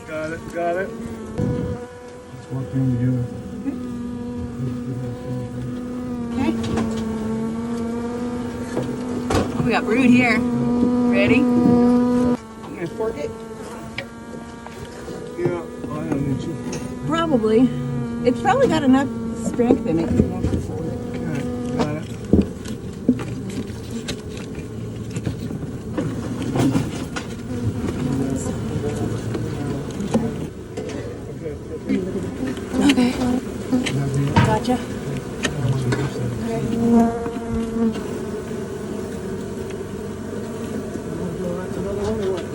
Got it, got it. Let's walk down together. Okay. Oh, we got brood here. Ready? I'm gonna fork it. Yeah, I don't need you. Probably. It's probably got enough strength in it. Okay, got it. Okay. Gotcha.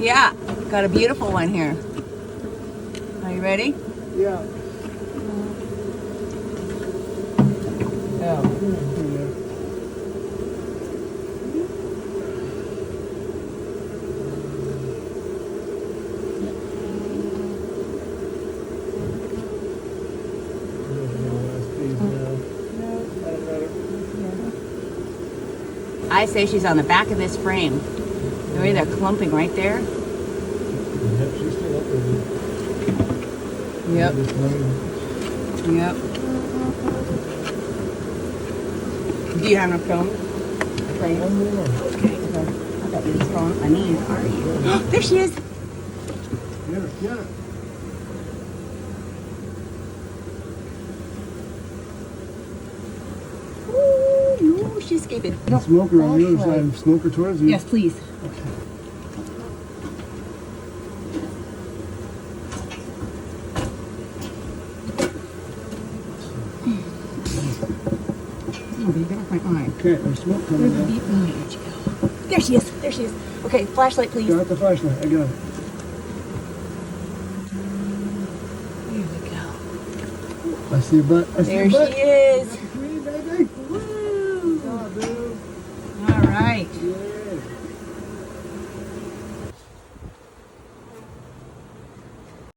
Yeah, got a beautiful one here. Are you ready? Yeah. Oh. I say she's on the back of this frame. The way they're clumping right there. Yep, she's still up there. Yep. This lane. Yep. Do you have enough film? Frame? One more. Okay. I thought you were strong. I mean, are you? There she is. Get her, get her. Ooh, she's escaping. Smoke her on the other side. Smoke her towards you. Yes, please. Oh, baby, off my eye. Okay, there's smoke coming down. Where'd you go? There she is. There she is. Okay, flashlight, please. Got the flashlight. I got it. Here we go. I see your butt. I see There your butt. she is. That's me, baby. Woo! Oh, dude. All right. Yeah.